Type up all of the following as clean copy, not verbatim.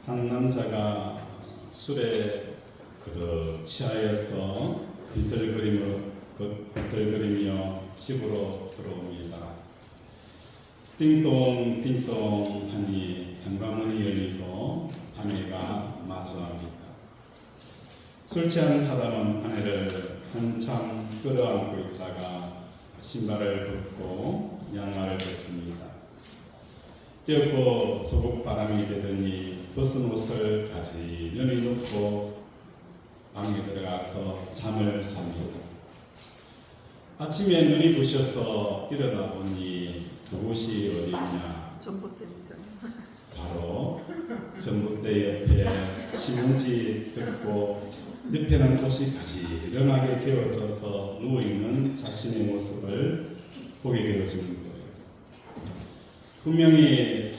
한 남자가 술에 그득 취하여서 비틀거리며 집으로 들어옵니다. 띵동 띵동 하니 현관문이 열리고 아내가 마주합니다. 술 취한 사람은 아내를 한참 끌어안고 있다가 신발을 벗고 양말을 벗습니다. 뛰었고 소국 바람이 되더니 벗은 옷을 가지런히 놓고 방에 들어가서 잠을 잡니다. 아침에 눈이 부셔서 일어나 보니 그곳이 어디냐? 전봇대입니다. 바로 전봇대 옆에 신문지 뜯고 옆에는 옷이 가지런하게 개어져서 누워있는 자신의 모습을 보게 되어지는 거예요. 분명히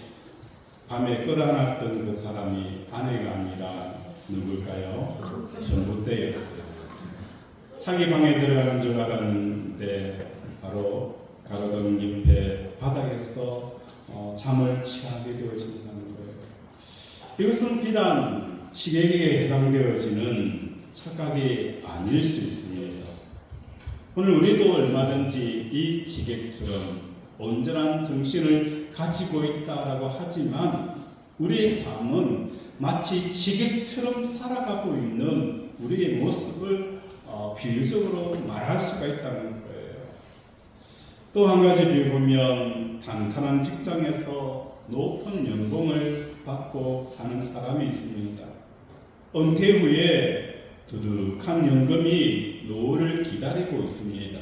밤에 끌어안았던 그 사람이 아내가 아니라 누굴까요? 전봇대였어요. 자기 방에 들어가는 줄 알았는데 바로 가로등 옆에 바닥에서 잠을 취하게 되어진다는 거예요. 이것은 비단 시계기에 해당되어지는 착각이 아닐 수 있습니다. 오늘 우리도 얼마든지 이 지객처럼 온전한 정신을 가지고 있다라고 하지만 우리의 삶은 마치 지객처럼 살아가고 있는 우리의 모습을 비유적으로 말할 수가 있다는 거예요. 또 한 가지 비유 보면 탄탄한 직장에서 높은 연봉을 받고 사는 사람이 있습니다. 은퇴 후에 두둑한 연금이 노후를 기다리고 있습니다.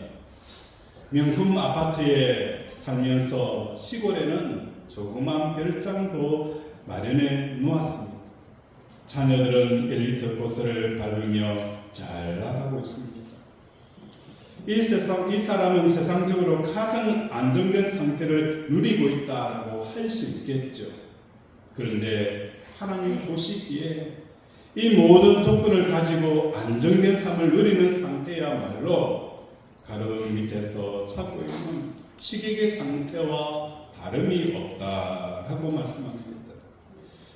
명품 아파트에 살면서 시골에는 조그만 별장도 마련해 놓았습니다. 자녀들은 엘리트 코스를 밟으며 잘 나가고 있습니다. 이 사람은 세상적으로 가장 안정된 상태를 누리고 있다고 할 수 있겠죠. 그런데 하나님 보시기에 이 모든 조건을 가지고 안정된 삶을 누리는 상태야말로 가로등 밑에서 찾고 있는 시객의 상태와 다름이 없다라고 말씀합니다.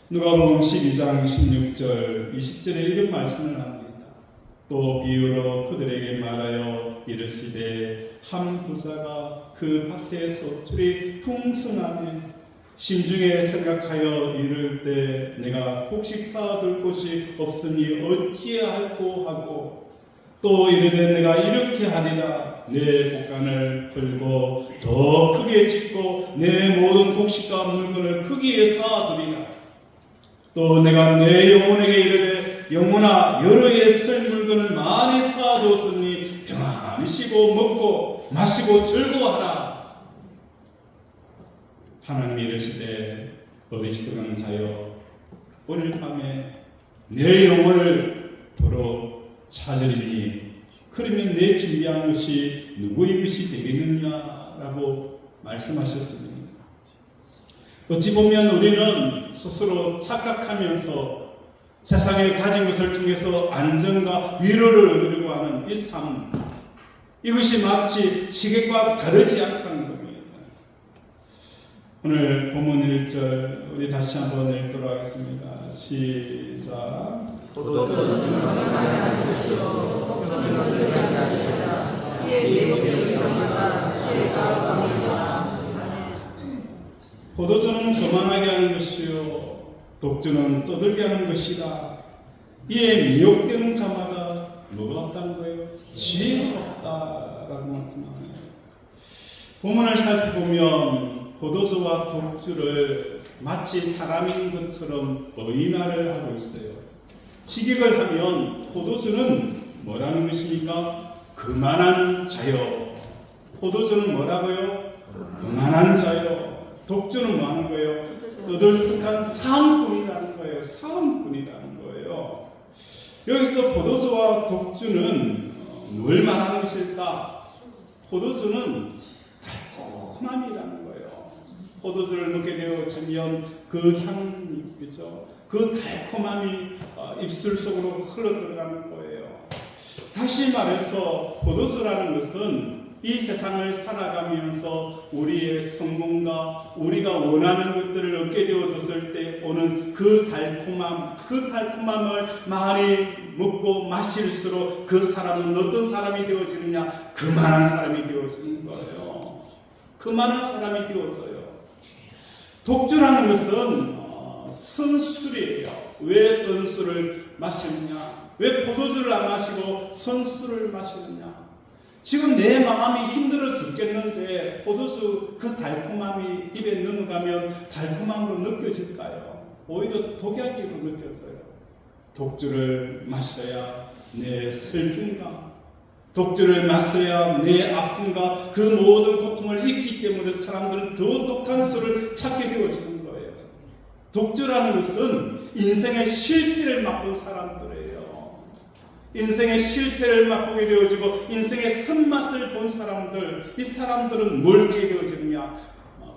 누가복음 12장 16절 20절에 이런 말씀을 합니다. 또 비유로 그들에게 말하여 이르시되 한 부자가 그 밭에 소출이 풍성하니 심중에 생각하여 이를 때 내가 곡식 쌓아둘 곳이 없으니 어찌할꼬 하고 또 이르되 내가 이렇게 하리라 내 곡간을 풀고 더 크게 짓고 내 모든 곡식과 물건을 크기에 쌓아두리라. 또 내가 내 영혼에게 이르되 영혼아 여러 해에 쓸 물건을 많이 쌓아두었으니 평안히 쉬고 먹고 마시고 즐거워하라. 하나님이 이르시되 어리석은 자여 오늘 밤에 내 영혼을 도로 찾으리니 그러면 내 준비한 것이 누구의 것이 되겠느냐라고 말씀하셨습니다. 어찌 보면 우리는 스스로 착각하면서 세상에 가진 것을 통해서 안정과 위로를 얻으려고 하는 이 삶, 이것이 마치 지객과 다르지 않다는 겁니다. 오늘 본문 1절 우리 다시 한번 읽도록 하겠습니다. 시작. 포도주는 거만하게 하는 것이요 독주는 떠들게 하는 것이다. 이에 미혹되는 자마다 뭐가 없다는 거예요? 지혜가 없다라고 말씀합니다. 본문을 살펴보면 포도주와 독주를 마치 사람인 것처럼 의인화를 하고 있어요. 직역을 하면 포도주는 뭐라는 것입니까? 거만한 자요. 포도주는 뭐라고요? 거만한 자요. 독주는 뭐 하는 거예요? 떠들썩한 사음꾼이라는 거예요. 사음꾼이라는 거예요. 여기서 포도주와 독주는 뭘 말하는 것일까? 포도주는 달콤함이라는 거예요. 포도주를 먹게 되어지면 그 향이 있죠. 그 달콤함이 입술 속으로 흘러들어가는 거예요. 다시 말해서 포도주라는 것은 이 세상을 살아가면서 우리의 성공과 우리가 원하는 것들을 얻게 되어졌을 때 오는 그 달콤함을 많이 먹고 마실수록 그 사람은 어떤 사람이 되어지느냐? 그만한 사람이 되어지는 거예요. 그만한 사람이 되었어요. 독주라는 것은 선술이에요. 왜 선술을 마시느냐? 왜 포도주를 안 마시고 선술을 마시느냐? 지금 내 마음이 힘들어 죽겠는데 포도주 그 달콤함이 입에 넘어가면 달콤함으로 느껴질까요? 오히려 독약으로 느껴져요. 독주를 마셔야 내 슬픔과 독주를 마셔야 내 아픔과 그 모든 고통을 잊기 때문에 사람들은 더 독한 술을 찾게 되어지는 거예요. 독주라는 것은 인생의 실패를 맛본 사람들이에요. 인생의 실패를 맛보게 되어지고 인생의 쓴맛을 본 사람들, 이 사람들은 뭘 하게 되어지느냐?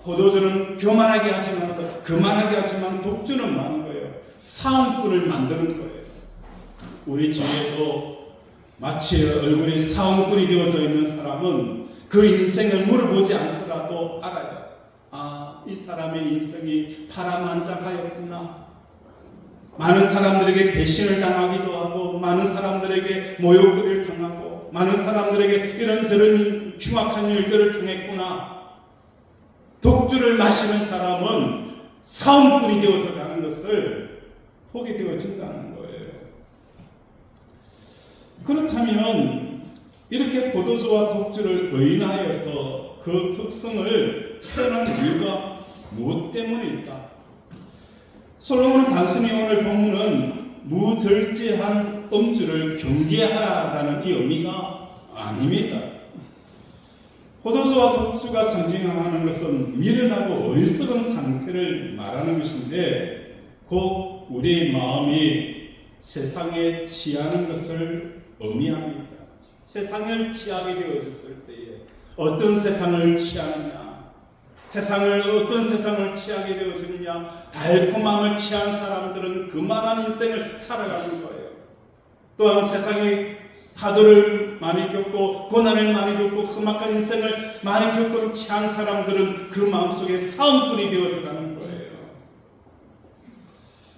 포도주는 교만하게 하지만 그만하게 하지만 독주는 많은 거예요. 사은꾼을 만드는 거예요. 우리 중에도 마치 얼굴이 사은꾼이 되어져 있는 사람은 그 인생을 물어보지 않더라도 알아요. 아, 이 사람의 인생이 파란만장하였구나. 많은 사람들에게 배신을 당하기도 하고 많은 사람들에게 모욕을 당하고 많은 사람들에게 이런저런 흉악한 일들을 당했구나. 독주를 마시는 사람은 사은꾼이 되어서 가는 것을 보게 되어진다는 거예요. 그렇다면 이렇게 포도주와 독주를 의인하여서 그 특성을 표현한 이유가 무엇 때문일까? 솔로몬은 단순히 오늘 본문은 무절제한 음주를 경계하라라는 이 의미가 아닙니다. 포도주와 독주가 상징하는 것은 미련하고 어리석은 상태를 말하는 것인데 곧 우리의 마음이 세상에 취하는 것을 의미합니다. 세상을 취하게 되어졌을 때에 어떤 세상을 취하느냐? 어떤 세상을 취하게 되어지느냐? 달콤함을 취한 사람들은 그만한 인생을 살아가는 거예요. 또한 세상에 파도를 많이 겪고 고난을 많이 겪고 험악한 인생을 많이 겪고 취한 사람들은 그 마음속에 사은꾼이 되어져 가는 거예요.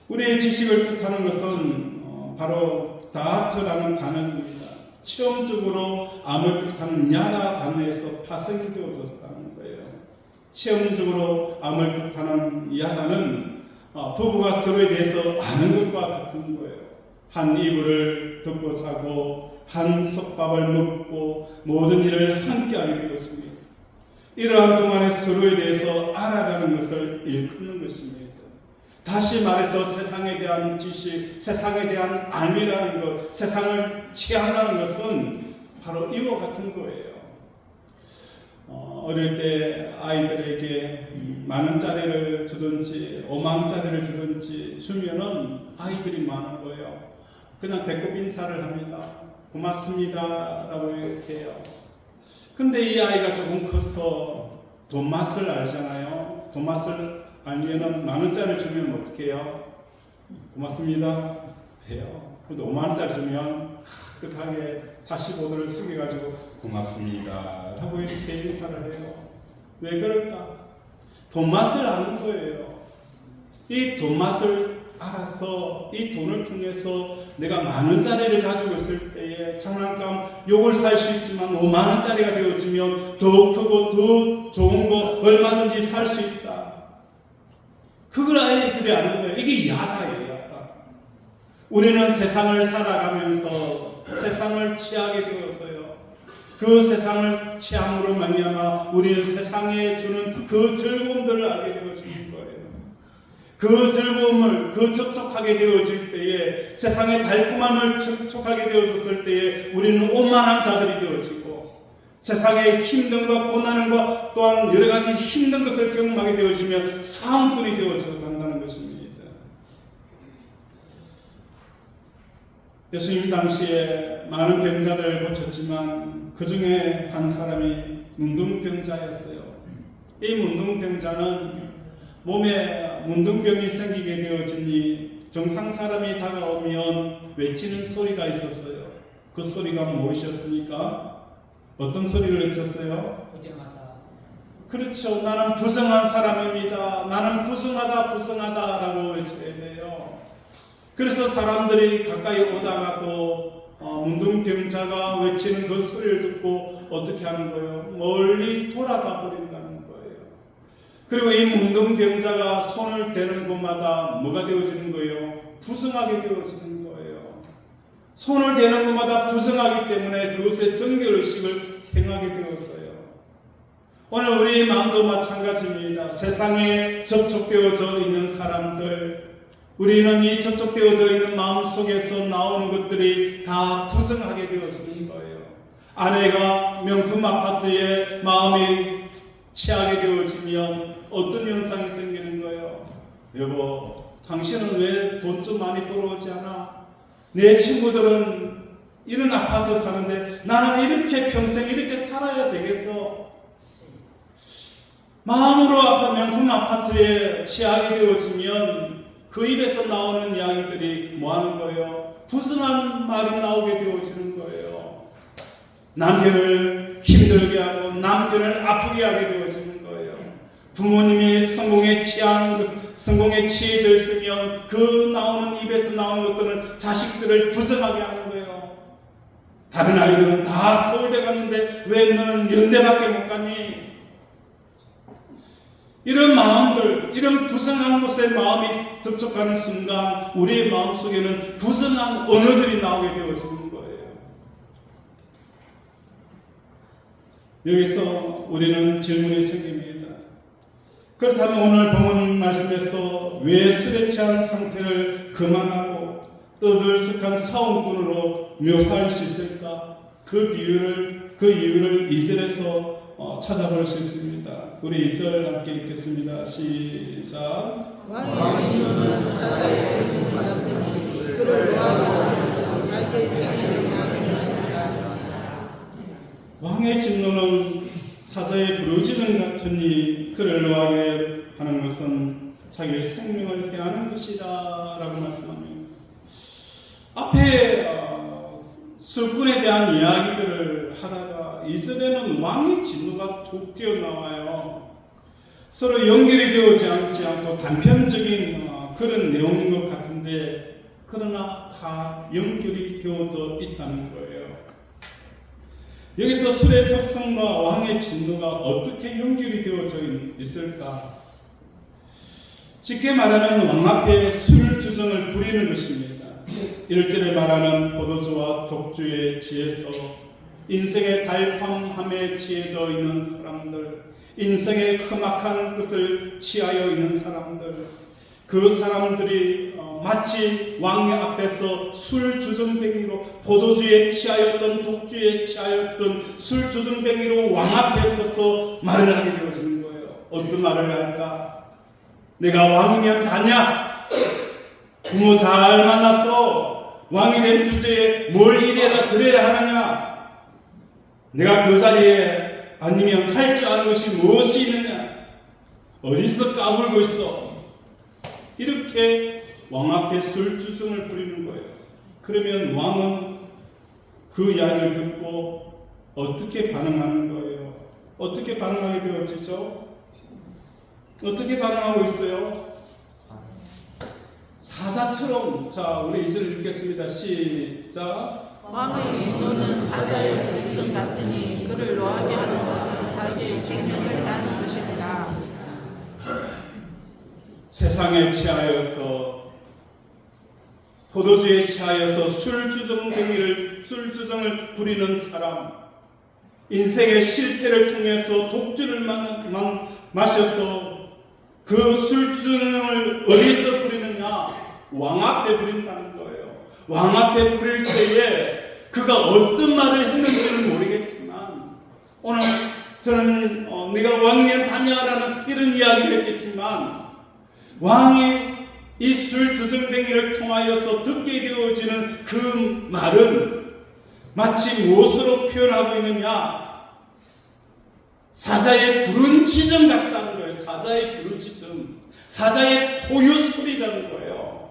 우리의 지식을 뜻하는 것은 바로 다하트라는 단어입니다. 체험적으로 암을 뜻하는 야다 단어에서 파생이 되어졌다는 거예요. 체험적으로 암을 뜻하는 야다는 부부가 서로에 대해서 아는 것과 같은 거예요. 한 이불을 덮고 자고 한 솥밥을 먹고 모든 일을 함께하게 되었습니다. 이러한 동안에 서로에 대해서 알아가는 것을 일컫는 것입니다. 다시 말해서 세상에 대한 지식, 세상에 대한 알미라는 것, 세상을 취한다는 것은 바로 이와 같은 거예요. 어릴 때 아이들에게 만원짜리를 주든지 5만원짜리를 주든지 주면은 아이들이 많은 거예요. 그냥 배꼽 인사를 합니다. 고맙습니다 라고 이렇게 해요. 근데 이 아이가 조금 커서 돈 맛을 알잖아요. 돈 맛을 알면은 만원짜리 주면 어떻게 해요? 고맙습니다 해요. 근데 5만원짜리 주면 가득하게 45도를 숙여가지고 고맙습니다 라고 이렇게 인사를 해요. 왜 그럴까? 돈 맛을 아는 거예요. 이 돈 맛을 알아서 이 돈을 통해서 내가 만원짜리를 가지고 있을 때에 장난감 요걸 살 수 있지만 5만원짜리가 되어지면 더 크고 더 좋은 거 얼마든지 살 수 있다. 그걸 아이들이 아는 거예요. 이게 야다예요. 야다. 우리는 세상을 살아가면서 세상을 취하게 되었어요. 그 세상을 취함으로 말미암아 우리는 세상에 주는 그 즐거움들을 알게 되어지는 거예요. 그 즐거움을 접촉하게 되어질 때에 세상의 달콤함을 접촉하게 되어졌을 때에 우리는 오만한 자들이 되어지고 세상의 힘듦과 고난과 또한 여러 가지 힘든 것을 경험하게 되어지면 사은꾼이 되어져 간다는 것입니다. 예수님 당시에 많은 병자들을 고쳤지만 그 중에 한 사람이 문둥병자였어요. 이 문둥병자는 몸에 문둥병이 생기게 되어지니 정상 사람이 다가오면 외치는 소리가 있었어요. 그 소리가 무엇이었습니까? 어떤 소리를 외쳤어요? 부정하다. 그렇죠. 나는 부정한 사람입니다. 나는 부정하다라고 외쳐야 돼요. 그래서 사람들이 가까이 오다가도 문둥병자가 외치는 그 소리를 듣고 어떻게 하는 거예요? 멀리 돌아가 버린다는 거예요. 그리고 이 문둥병자가 손을 대는 곳마다 뭐가 되어지는 거예요? 부정하게 되어지는 거예요. 손을 대는 곳마다 부정하기 때문에 그것에 정결의식을 행하게 되었어요. 오늘 우리의 마음도 마찬가지입니다. 세상에 접촉되어져 있는 사람들, 우리는 이 접촉되어져 있는 마음 속에서 나오는 것들이 다 부정하게 되어지는 거예요. 아내가 명품 아파트에 마음이 취하게 되어지면 어떤 현상이 생기는 거예요? 여보, 당신은 왜 돈 좀 많이 벌어오지 않아? 내 친구들은 이런 아파트 사는데 나는 이렇게 평생 이렇게 살아야 되겠어? 마음으로 명품 아파트에 취하게 되어지면 그 입에서 나오는 이야기들이 뭐 하는 거예요? 부정한 말이 나오게 되어지는 거예요. 남편을 힘들게 하고 남편을 아프게 하게 되어지는 거예요. 부모님이 성공에 취해져 있으면 그 나오는 입에서 나오는 것들은 자식들을 부정하게 하는 거예요. 다른 아이들은 다 서울대 갔는데 왜 너는 연대밖에 못 갔니? 이런 마음들, 이런 부정한 곳에 마음이 접촉하는 순간 우리의 마음속에는 부정한 언어들이 나오게 되어지는 거예요. 여기서 우리는 질문이 생깁니다. 그렇다면 오늘 본문 말씀에서 왜 술에 취한 상태를 그만하고 떠들썩한 사원꾼으로 묘사할 수 있을까? 그 이유를 2절에서 찾아볼 수 있습니다. 우리 2절 함께 읽겠습니다. 시작. 왕의 진노는 사자의 부르짖음 같으니 그를 노하게 하면서 자기의 생명을 향하는 것입니다. 왕의 진노는 사자의 부르짖음 같으니 그를 노하게 하는 것은 자기의 생명을 해하는 것이다 라고 말씀합니다. 앞에 술꾼에 대한 이야기들을 하다가 2절에는 왕의 진노가 툭 튀어나와요. 서로 연결이 되어지 않고 단편적인 그런 내용인 것 같은데 그러나 다 연결이 되어져 있다는 거예요. 여기서 술의 특성과 왕의 진노가 어떻게 연결이 되어져 있을까? 쉽게 말하면 왕 앞에 술 주정을 부리는 것입니다. 1절에 말하는 포도주와 독주에 취해서 인생의 달콤함에 취해져 있는 사람들, 인생의 험악한 것을 취하여 있는 사람들, 그 사람들이 마치 왕의 앞에서 술 주정뱅이로 포도주에 취하였던 독주에 취하였던 술 주정뱅이로 왕 앞에 서서 말을 하게 되어지는 거예요. 어떤 말을 할까? 내가 왕이면 다냐? 부모 잘 만났어. 왕이 된 주제에 뭘 이래라 저래라 하느냐? 내가 그 자리에 아니면 할 줄 아는 것이 무엇이 있느냐? 어디서 까불고 있어? 이렇게 왕 앞에 술주정을 부리는 거예요. 그러면 왕은 그 이야기를 듣고 어떻게 반응하는 거예요? 어떻게 반응하게 되었죠? 어떻게 반응하고 있어요? 사자처럼. 자, 우리 2절 읽겠습니다. 시작. 왕의 진노는 사자의 부르짖음 같으니 그를 노하게 하는 것은 자기의 생명을 다하는 것입니다. 세상에 취하여서 포도주에 취하여서 술주정을 부리는 사람, 인생의 실패를 통해서 독주를 마셔서 그 술주정을 어디서 부리느냐? 왕 앞에 부린다는 거예요. 왕 앞에 부릴 때에 그가 어떤 말을 했는지는 모르겠지만 오늘 저는 네가 왕이면 다냐라는 이런 이야기를 했겠지만 왕이 이 술 주정뱅이를 통하여서 듣게 되어지는 그 말은 마치 무엇으로 표현하고 있느냐? 사자의 부르짖음 같다는 거예요. 사자의 부르짖음, 사자의 포효 소리라는 거예요.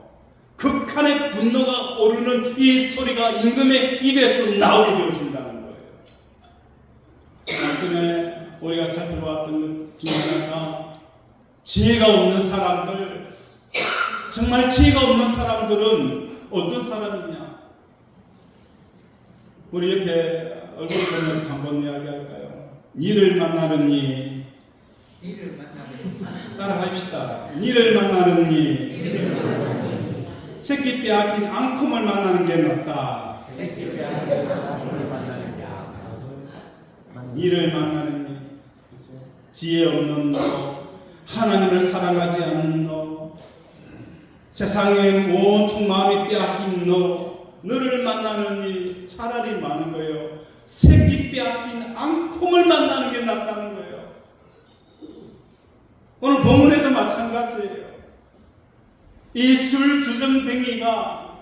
극한의 분노가 오르는 이 소리가 임금의 입에서 나오게 되어진다는 거예요. 전에 우리가 살펴봤던 것 중에 하나가 지혜가 없는 사람들, 정말 지혜가 없는 사람들은 어떤 사람이냐? 우리 이렇게 얼굴 보면서 한번 이야기할까요? 니를 만나는 니, 따라합시다. 니를 만나는 니, 새끼 빼앗긴 앙큼을 만나는 게 낫다. 니를 만나는 니, 지혜 없는 너, 하나님을 사랑하지 않는 너, 세상에 온통 마음이 빼앗긴 너를 만나는 니 차라리 많은 거예요. 새끼 빼앗긴 앙큼을 만나는 게 낫다는 거예요. 오늘 본문에도 마찬가지예요. 이 술 주정뱅이가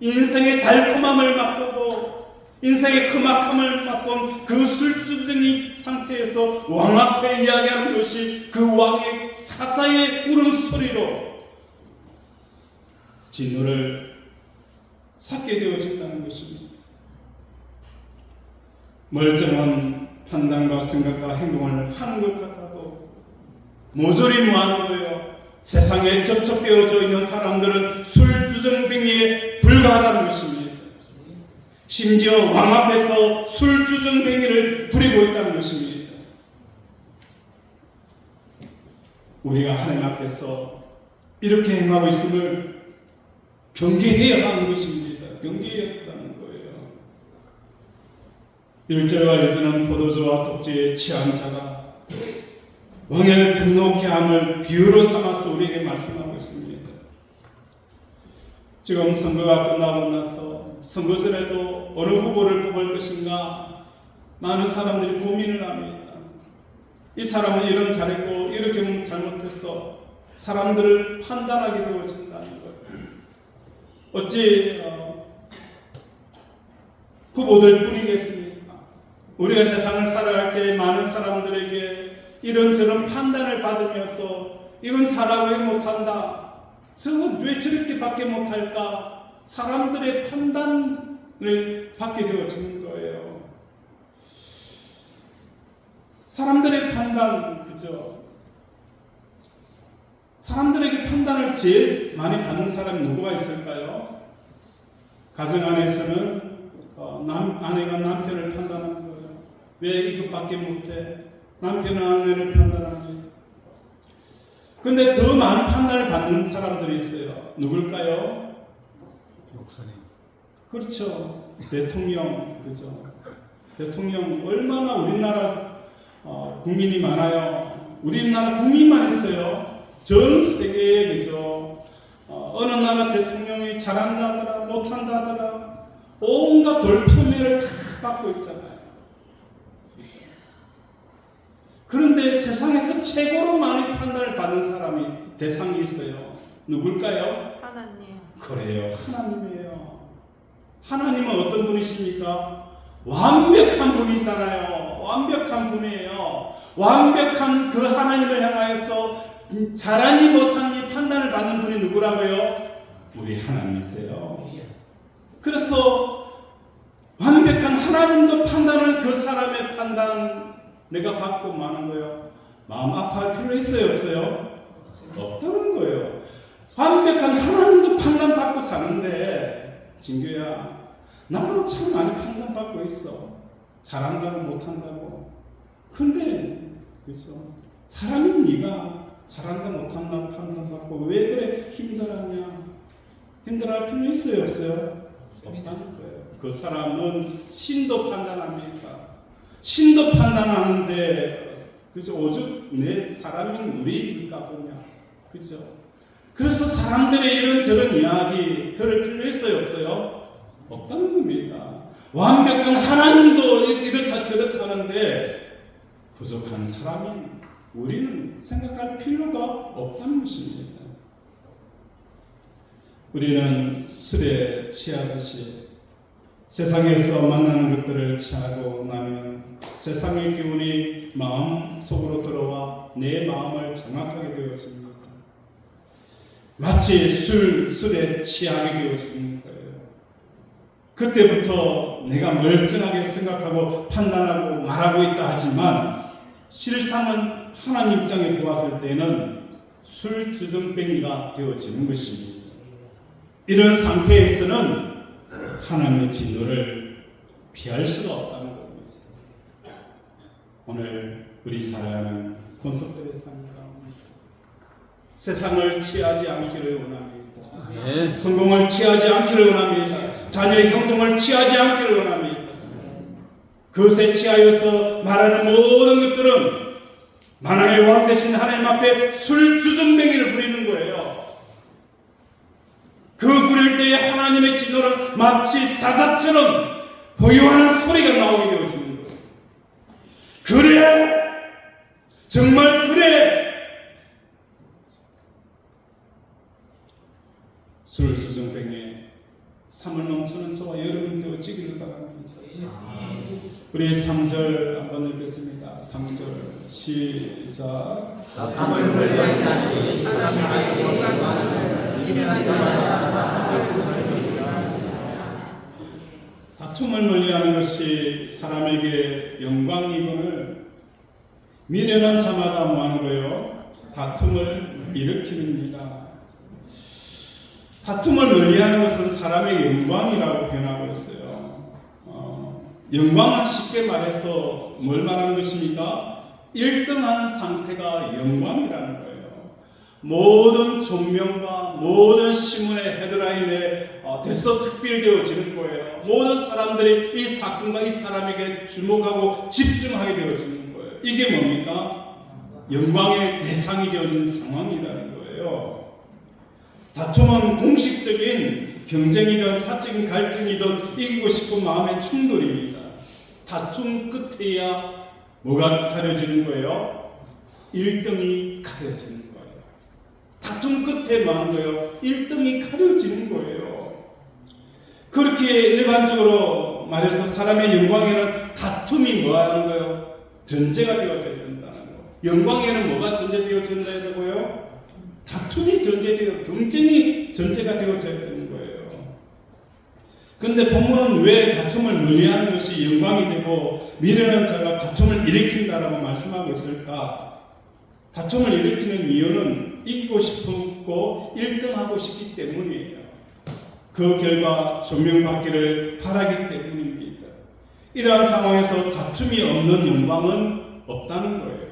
인생의 달콤함을 맛보고 인생의 큼막함을 맛본 그 술주정이 상태에서 왕 앞에 이야기하는 것이 그 왕의 사자의 울음소리로 진노를 삭게 되어진다는 것입니다. 멀쩡한 판단과 생각과 행동을 하는 것 같아도 모조리 뭐하는 거예요? 세상에 접촉되어져 있는 사람들은 술주정뱅이에 불과하다는 것입니다. 심지어 왕 앞에서 술주정뱅이를 부리고 있다는 것입니다. 우리가 하나님 앞에서 이렇게 행하고 있음을 경계해야 하는 것입니다. 경계해야 하는 거예요. 1절과 2절은 포도주와 독주에 취한 자가 왕을 분노케 함을 비유로 삼아서 우리에게 말씀하고 있습니다. 지금 선거가 끝나고 나서 선거설에도 어느 후보를 뽑을 것인가 많은 사람들이 고민을 합니다. 이 사람은 이런 잘했고 이렇게 잘못해서 사람들을 판단하게 되어진다는 거예요. 어찌 후보들 뿐이겠습니까? 우리가 세상을 살아갈 때 많은 사람들에게 이런저런 판단을 받으면서 이건 잘하고 왜 못한다, 저건 왜 저렇게 밖에 못할까, 사람들의 판단을 받게 되어지는 거예요. 사람들의 판단, 그죠? 사람들에게 판단을 제일 많이 받는 사람이 누구가 있을까요? 가정 안에서는 아내가 남편을 판단하는 거예요. 왜 이것밖에 못해? 남편은 아내를 판단합니다. 그런데 더 많은 판단을 받는 사람들이 있어요. 누굴까요? 목사님. 그렇죠. 대통령, 그죠? 대통령 얼마나 우리나라 국민이 많아요. 우리나라 국민만 있어요. 전 세계에, 그죠? 어느 나라 대통령이 잘한다더라, 못한다더라, 온갖 돌파매를 다 받고 있잖아요. 그죠? 그런데 세상에서 최고로 많이 판단을 받는 사람이 대상이 있어요. 누굴까요? 하나님. 그래요. 하나님이에요. 하나님은 어떤 분이십니까? 완벽한 분이잖아요. 완벽한 분이에요. 완벽한 그 하나님을 향하여서 잘하니 못하니 판단을 받는 분이 누구라고요? 우리 하나님이세요. 그래서 완벽한 하나님도 판단을 그 사람의 판단 내가 받고 마는 거예요. 마음 아파할 필요 있어요, 없어요? 없다는 거예요. 완벽한 하나님도 판단받고 사는데, 진규야, 나도 참 많이 판단받고 있어. 잘한다고 못한다고. 근데 그렇죠? 사람인 네가 잘한다 못한다 판단받고 왜 그래 힘들었냐? 힘들어할 필요 있어요, 없어요? 없다는 거예요. 그 사람은 신도 판단합니까? 신도 판단하는데, 그죠? 오죽 내 사람인 우리일까 보냐, 그죠? 그래서 사람들의 이런저런 이야기 들을 필요 있어요, 없어요? 없다는 겁니다. 완벽한 하나님도 이렇다 저렇다 하는데 부족한 사람인 우리는 생각할 필요가 없다는 것입니다. 우리는 술에 취하듯이 세상에서 만나는 것들을 취하고 나면 세상의 기운이 마음 속으로 들어와 내 마음을 장악하게 되어집니다. 마치 술에 취하게 되어지는 거예요. 그때부터 내가 멀쩡하게 생각하고 판단하고 말하고 있다 하지만 실상은 하나님 입장에 보았을 때는 술주정뱅이가 되어지는 것입니다. 이런 상태에서는 하나님의 진노를 피할 수가 없다는 겁니다. 오늘 우리 살아가는 콘서트의 삶입니다. 세상을 취하지 않기를 원합니다. 성공을 취하지 않기를 원합니다. 자녀의 형통을 취하지 않기를 원합니다. 그것에 취하여서 말하는 모든 것들은 만왕의 왕 되신 하나님 앞에 술주정뱅이를 부리는 거예요. 그 부릴 때에 하나님의 진노는 마치 사자처럼 보유하는 소리가 나오게 되어지는 거예요. 그래! 정말 그래! 술주정뱅이에 삶을 넘치는 저와 여러분 되어지기를 바랍니다. 우리 3절 한번 읽겠습니다. 3절 시작. 다툼을 멀리하게 하시 사람의 영광을 미련한 자마다 다툼을 멀리하는 것이 사람에게 영광이거늘 미련한 자마다 뭐하는 거예요? 다툼을 일으킵니다. 다툼을 멀리하는 것은 사람의 영광이라고 표현하고 있어요. 영광은 쉽게 말해서 뭘 말하는 것입니까? 1등한 상태가 영광이라는 거예요. 모든 종명과 모든 신문의 헤드라인에 대서특필되어지는 거예요. 모든 사람들이 이 사건과 이 사람에게 주목하고 집중하게 되어지는 거예요. 이게 뭡니까? 영광의 대상이 되어지는 상황이라는 거예요. 다툼은 공식적인 경쟁이든 사적인 갈등이든 이기고 싶은 마음의 충돌입니다. 다툼 끝에야 뭐가 가려지는 거예요? 1등이 가려지는 거예요. 다툼 끝에 뭐 하는 거예요? 1등이 가려지는 거예요. 그렇게 일반적으로 말해서 사람의 영광에는 다툼이 뭐 하는 거예요? 전제가 되어져야 된다는 거예요. 영광에는 뭐가 전제되어져야 되고요? 다툼이 전제되어 경쟁이 전제가 되어져야 되는 거예요. 그런데 본문은 왜 다툼을 멀리하는 것이 영광이 되고 미련한 자가 다툼을 일으킨다라고 말씀하고 있을까? 다툼을 일으키는 이유는 이기고 싶고 1등하고 싶기 때문이에요. 그 결과 조명받기를 바라기 때문입니다. 이러한 상황에서 다툼이 없는 영광은 없다는 거예요.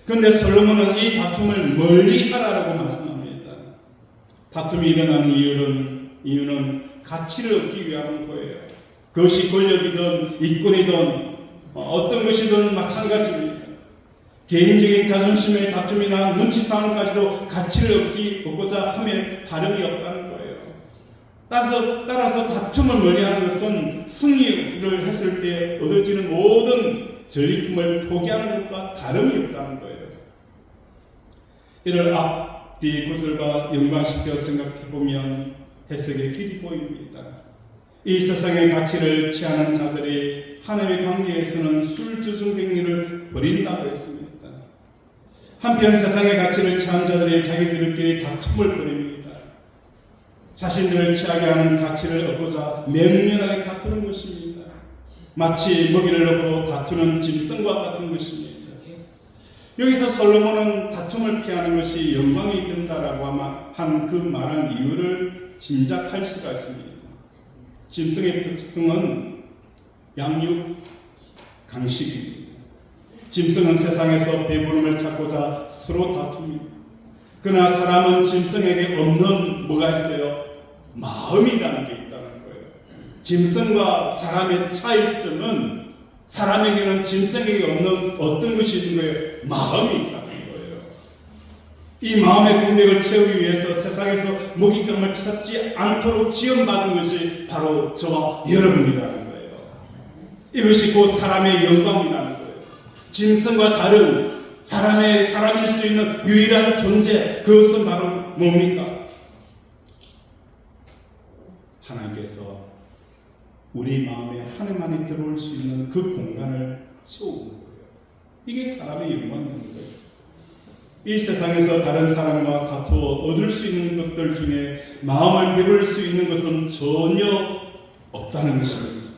그런데 솔로몬은 이 다툼을 멀리하라고 말씀합니다. 다툼이 일어나는 이유는 가치를 얻기 위한 거예요. 그것이 권력이든 이권이든 어떤 것이든 마찬가지입니다. 개인적인 자존심의 다툼이나 눈치싸움까지도 가치를 얻고자 하면 다름이 없다는 거예요. 따라서 다툼을 멀리하는 것은 승리를 했을 때 얻어지는 모든 전리품을 포기하는 것과 다름이 없다는 거예요. 이를 앞뒤 구절과 연관시켜 생각해보면 해석의 길이 보입니다. 이 세상의 가치를 취하는 자들이 하나님의 관계에서는 술주정뱅이를 버린다고 했습니다. 한편 세상의 가치를 취한 자들이 자기들끼리 다툼을 벌입니다. 자신들을 취하게 하는 가치를 얻고자 맹렬하게 다투는 것입니다. 마치 먹이를 놓고 다투는 짐승과 같은 것입니다. 여기서 솔로몬은 다툼을 피하는 것이 영광이 된다라고 한 그 말한 이유를 짐작할 수가 있습니다. 짐승의 특성은 양육, 강식입니다. 짐승은 세상에서 배부름을 찾고자 서로 다툽니다. 그러나 사람은 짐승에게 없는 뭐가 있어요? 마음이라는 게 있다는 거예요. 짐승과 사람의 차이점은 사람에게는 짐승에게 없는 어떤 것이 있는 거예요? 마음이 있다는 거예요. 이 마음의 공백을 채우기 위해서 세상에서 먹잇감을 찾지 않도록 지원받은 것이 바로 저와 여러분이라는 거예요. 이것이 곧 사람의 영광이라는 거예요. 짐승과 다른 사람일 수 있는 유일한 존재, 그것은 바로 뭡니까? 하나님께서 우리 마음에 하나님만이 들어올 수 있는 그 공간을 채우는 거예요. 이게 사람의 영광인 거예요. 이 세상에서 다른 사람과 다투어 얻을 수 있는 것들 중에 마음을 배부를 수 있는 것은 전혀 없다는 것입니다.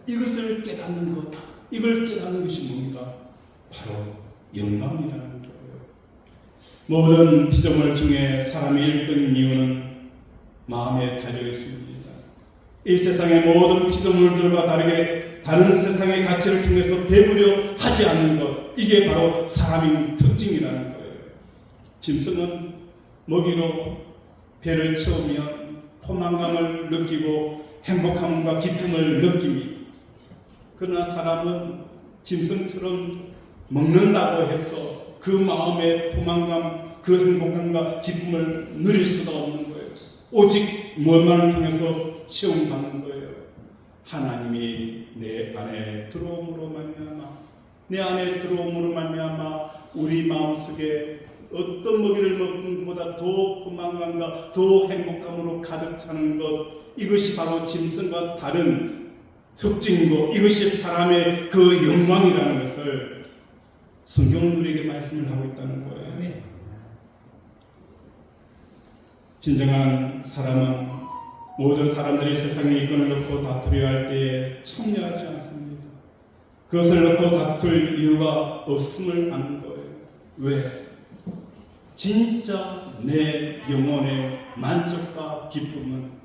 이것을 깨닫는 것, 이걸 깨닫는 것이 뭡니까? 바로 영광이라는 거예요. 모든 피조물 중에 사람이 1등인 이유는 마음에 달려 있습니다. 이 세상의 모든 피조물들과 다르게 다른 세상의 가치를 통해서 배우려 하지 않는 것, 이게 바로 사람의 특징이라는 거예요. 짐승은 먹이로 배를 채우면 포만감을 느끼고 행복함과 기쁨을 느낍니다. 그러나 사람은 짐승처럼 먹는다고 해서 그 마음의 포만감, 그 행복감과 기쁨을 누릴 수가 없는 거예요. 오직 무엇만을 통해서 채움받는 거예요. 하나님이 내 안에 들어옴으로 말미암아, 내 안에 들어옴으로 말미암아 우리 마음속에 어떤 먹이를 먹는 것보다 더 포만감과 더 행복감으로 가득 차는 것, 이것이 바로 짐승과 다른 특징이고 이것이 사람의 그 영광이라는 것을 성경은 우리에게 말씀을 하고 있다는 거예요. 진정한 사람은 모든 사람들이 세상에 이권을 놓고 다투려 할 때에 참여하지 않습니다. 그것을 놓고 다툴 이유가 없음을 아는 거예요. 왜? 진짜 내 영혼의 만족과 기쁨은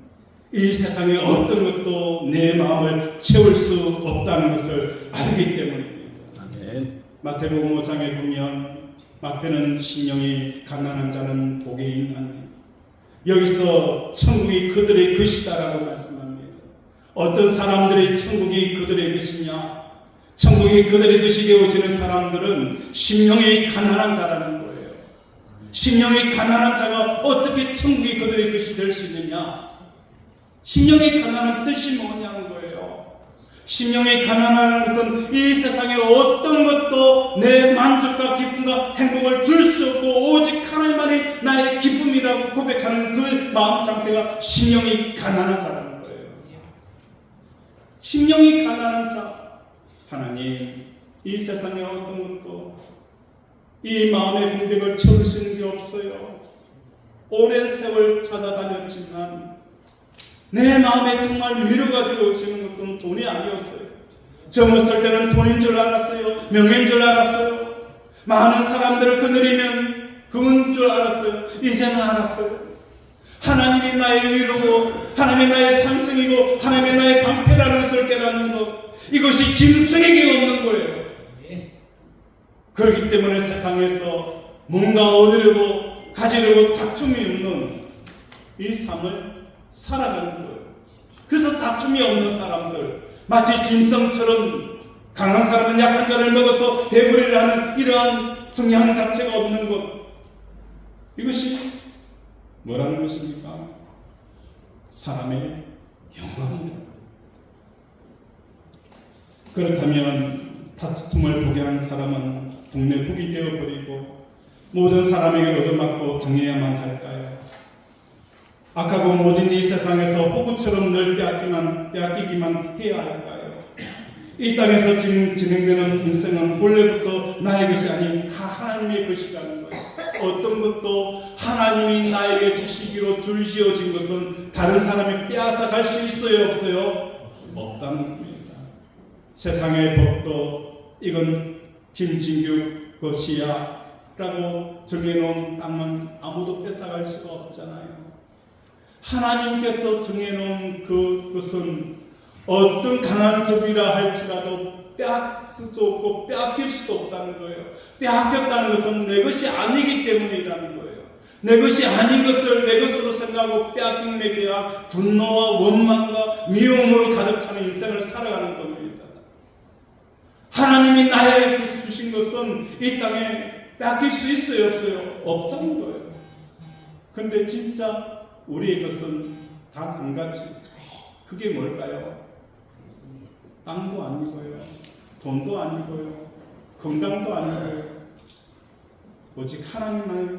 이 세상의 어떤 것도 내 마음을 채울 수 없다는 것을 알기 때문입니다. 아멘. 마태복음 5장에 보면 마태는 심령이 가난한 자는 복이 있나니, 여기서 천국이 그들의 것이다라고 말씀합니다. 어떤 사람들의 천국이 그들의 것이냐? 천국이 그들의 것이 되어지는 사람들은 심령이 가난한 자라는 거예요. 심령이 가난한 자가 어떻게 천국이 그들의 것이 될 수 있느냐? 심령이 가난한 뜻이 뭐냐는 거예요. 심령이 가난하는 것은 이 세상의 어떤 것도 내 만족과 기쁨과 행복을 줄 수 없고 오직 하나님만이 나의 기쁨이라고 고백하는 그 마음 상태가 심령이 가난한 자라는 거예요. 심령이 가난한 자, 하나님, 이 세상의 어떤 것도 이 마음의 공백을 채울 수 있는 게 없어요. 오랜 세월 찾아다녔지만 내 마음에 정말 위로가 되어오시는 것은 돈이 아니었어요. 젊었을 때는 돈인 줄 알았어요. 명예인 줄 알았어요. 많은 사람들을 거느리면 그건 줄 알았어요. 이제는 알았어요. 하나님이 나의 위로고 하나님이 나의 산성이고 하나님이 나의 방패라는 것을 깨닫는 것, 이것이 짐승에게 없는 거예요. 그렇기 때문에 세상에서 뭔가 얻으려고 가지려고 다툼이 없는 이 삶을 살아가는 거예요. 그래서 다툼이 없는 사람들, 마치 짐승처럼 강한 사람은 약한 자를 먹어서 배부리를 하는 이러한 성향 자체가 없는 것, 이것이 뭐라는 것입니까? 사람의 영광입니다. 그렇다면 다툼을 보게 한 사람은 동네 북이 되어버리고 모든 사람에게 얻어맞고 당해야만 할까요? 악하고 모진 이 세상에서 호구처럼 늘 빼앗기기만 해야 할까요? 이 땅에서 지금 진행되는 인생은 본래부터 나의 것이 아닌 다 하나님의 것이라는 거예요. 어떤 것도 하나님이 나에게 주시기로 줄지어진 것은 다른 사람이 빼앗아 갈 수 있어요, 없어요? 없다는 겁니다. 세상의 법도 이건 김진규 것이야 라고 정해놓은 땅은 아무도 뺏어갈 수가 없잖아요. 하나님께서 정해놓은 그것은 어떤 강한 적이라 할지라도 빼앗을 수도 없고 빼앗길 수도 없다는 거예요. 빼앗겼다는 것은 내 것이 아니기 때문이라는 거예요. 내 것이 아닌 것을 내 것으로 생각하고 빼앗김에 대한 분노와 원망과 미움으로 가득 차는 인생을 살아가는 겁니다. 하나님이 나에게 주신 것은 이 땅에 빼앗길 수 있어요, 없어요? 없다는 거예요. 근데 진짜 우리의 것은 단 한 가지. 그게 뭘까요? 땅도 아니고요, 돈도 아니고요, 건강도 아니고요. 오직 하나님만이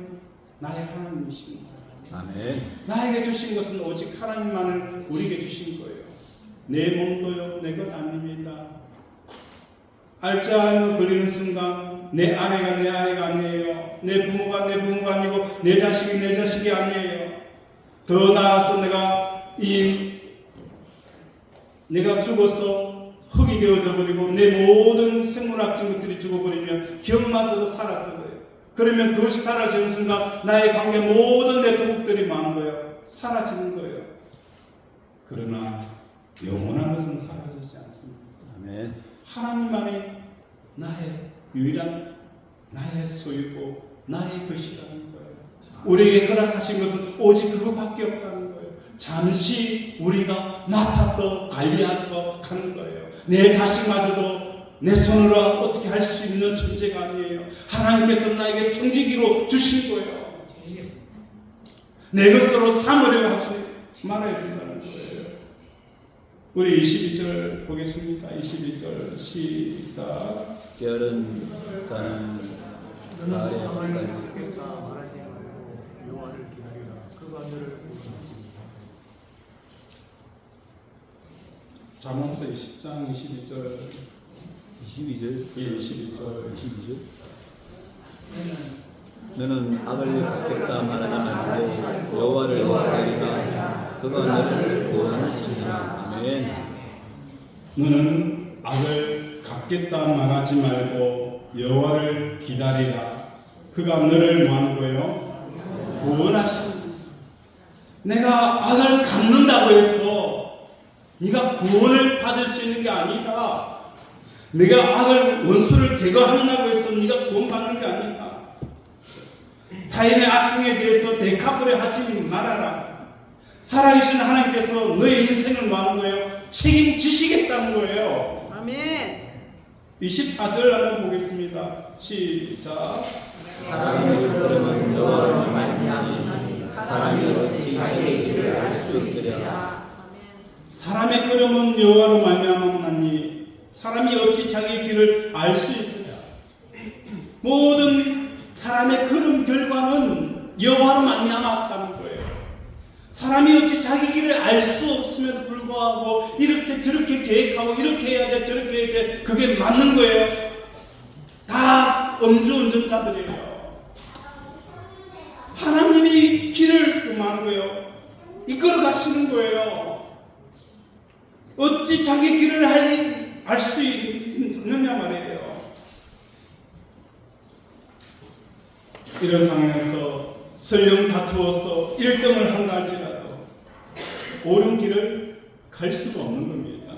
나의 하나님이신 거예요. 아멘. 나에게 주신 것은 오직 하나님만을 우리에게 주신 거예요. 내 몸도요, 내 것 아닙니다. 알츠하이머 걸리는 순간 내 아내가 내 아내가 아니에요. 내 부모가 내 부모가 아니고 내 자식이 내 자식이 아니에요. 더 나아가서 내가 이 내가 죽어서 흙이 되어져 버리고 내 모든 생물학적 것들이 죽어버리면 기억마저도 사라져요. 그러면 그것이 사라지는 순간 나의 관계 모든 내 도국들이 많은 거예요. 사라지는 거예요. 그러나 영원한 것은 사라지지 않습니다. 아멘. 하나님만이 나의 유일한 나의 소유고 나의 것이라는 거예요. 우리에게 허락하신 것은 오직 그것밖에 없다는 거예요. 잠시 우리가 맡아서 관리하고 가는 거예요. 내 자식마저도 내 손으로 어떻게 할 수 있는 존재가 아니에요. 하나님께서 나에게 청지기로 주신 거예요. 내 것으로 삼으려고 하지 말아야 된다는 거예요. 우리 22절 보겠습니다. 22절 시작. 결은 가는 아래까지 잠언서 20장 22절 22절 22절 너는 악을 갚겠다 말하지 말고 여호와를 기다리라 그가 너를 구원하시리라. 아멘. 너는 악을 갚겠다 말하지 말고 여호와를 기다리라. 그가 너를 뭐하는 거예요? 구원하시는. 내가 악을 갚는다고 해서 네가 구원을 받을 수 있는 게 아니다. 내가 악을 원수를 제거한다고 해서 네가 구원받는 게 아니다. 타인의 악행에 대해서 대갚으려 하지 말아라. 살아계신 하나님께서 너의 인생을 뭐하는 거예요? 책임지시겠다는 거예요. 아멘. 24절 한번 보겠습니다. 시작. 사람의 걸음은 여호와를 말미암으니 사람이 어찌 자기의 길을 알 수 있으랴. 사람의 걸음은 여호와로 말미암았나니 사람이 어찌 자기의 길을 알 수 있으랴. 모든 사람의 걸음 결과는 여호와로 말미암았다는 거예요. 사람이 어찌 자기 길을 알 수 없음에도 불구하고 이렇게 저렇게 계획하고 이렇게 해야 돼 저렇게 해야 돼 그게 맞는 거예요. 다 음주운전자들이에요. 하나님이 길을 그만한 거예요. 이끌어 가시는 거예요. 어찌 자기 길을 알 수 있느냐 말이에요. 이런 상황에서 설령 다투어서 1등을 한다 할지라도 옳은 길을 갈 수가 없는 겁니다.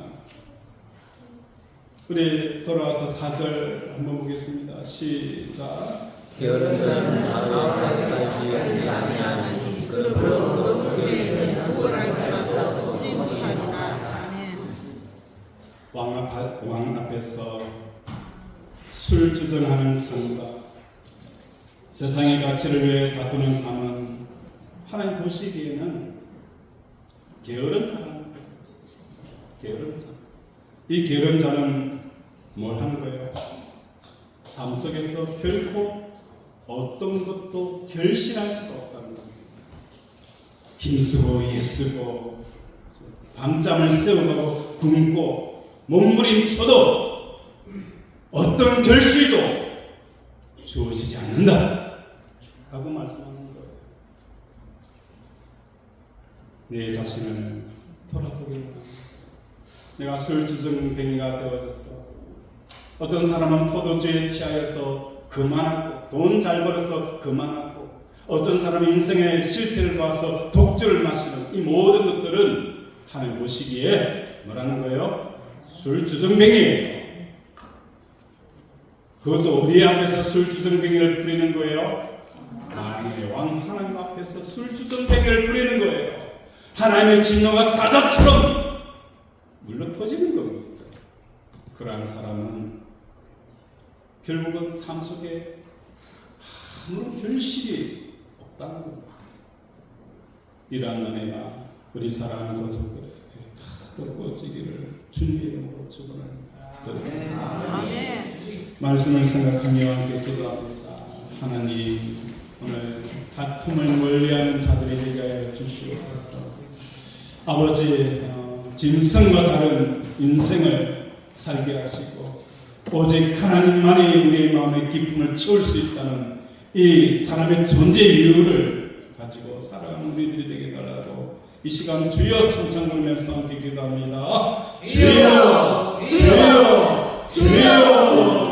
우리 돌아와서 4절 한번 보겠습니다. 시작. 게으른 자는 아래까지 아니하니 그러므로 너는 내일은 구원할지라도 얻지 못하리라. 아멘. 왕 앞에서 술 주정하는 삶과 세상의 가치를 위해 다투는 삶은 하나님 보시기에는 게으른 자라는 거예요. 게으른 자. 이 게으른 자는 뭘 하는 거예요? 삶 속에서 결코 어떤 것도 결실할 수가 없다는 거예요. 힘쓰고 애쓰고 밤잠을 새우고 굶고 몸부림쳐도 어떤 결실도 주어지지 않는다 라고 말씀하는 거예요. 내 자신을 돌아보게 합니다. 내가 술주정뱅이가 되어졌어. 어떤 사람은 포도주에 취하여서 그만하고 돈 잘 벌어서 그만하고 어떤 사람은 인생의 실패를 봐서 독주를 마시는 이 모든 것들은 하나님 보시기에 뭐라는 거예요? 술주정뱅이에요. 그것도 어디 앞에서 술주정뱅이를 부리는 거예요? 만왕의 왕 하나님 앞에서 술주정뱅이를 부리는 거예요. 하나님의 진노가 사자처럼 물러 퍼지는 겁니다. 그러한 사람은 결국은 삶 속에 아무런 결실이 없다는 겁니다. 이러한 은혜가 우리 사랑하는 가족들에게 가득 퍼지기를 주님의 이름으로 축원합니다. 아멘. 말씀을 생각하며 함께 기도합니다. 하나님, 오늘 다툼을 멀리하는 자들에게 하여 주시옵소서. 아버지, 짐승과 다른 인생을 살게 하시고 오직 하나님만이 우리의 마음의 기쁨을 채울 수 있다는 이 사람의 존재 이유를 가지고 살아가는 우리들이 되게 달라고 이 시간 주여 성찬 걸면서 함께 기도합니다. 주여, 주여, 주여.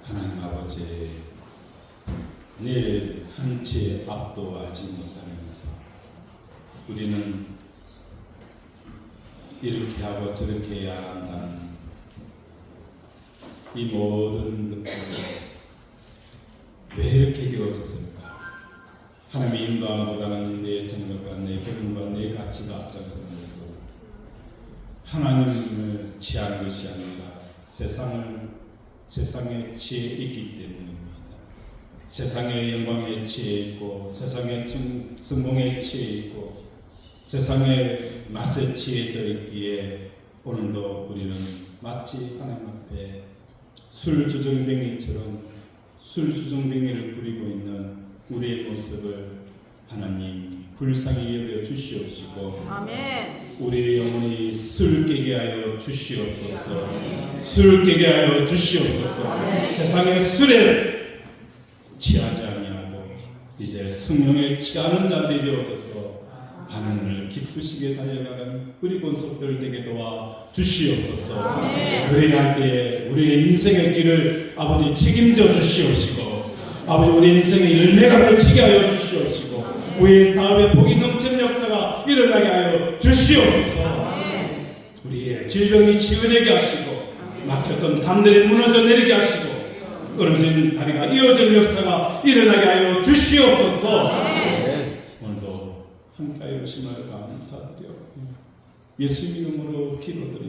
하나님 아버지, 내일 한치의 앞도 알지 못하면서 우리는 이렇게 하고 저렇게 해야 한다는 이 모든 것들을 왜 이렇게 되어졌을까? 하나님의 인도함보다는 내 생각과 내 기분과 내 가치가 앞장서면서 하나님을 취하는 것이 아니라 세상에 취해 있기 때문입니다. 세상의 영광에 취해 있고, 세상의 성공에 취해 있고, 세상의 맛에 취해져 있기에 오늘도 우리는 마치 하나님 앞에 술주정뱅이처럼 술주정뱅이를 부리고 있는 우리의 모습을 하나님 불쌍히 여겨 주시옵시고, 아멘. 우리의 영혼이 술 깨게 하여 주시옵소서. 술 깨게 하여 주시옵소서. 세상의 술에 취하지 아니하고 이제 성령에 취하는 자들이 되어져서 하나님을 기쁘시게 달려가는 우리 권속들 되게 도와 주시옵소서. 그래야 할 때에 우리의 인생의 길을 아버지 책임져 주시옵시고, 아버지 우리 인생의 열매가 맺히게 하여 주시옵시고, 우리의 사업에 복이 넘치는 역사가 일어나게 하여 주시옵소서. 우리의 질병이 치유되게 하시고, 막혔던 담들이 무너져 내리게 하시고, 끊어진 다리가 이어질 역사가 일어나게 하여 주시옵소서. 오늘도 함께하여 주심을 감사드려 예수님 이름으로 기도드립니다.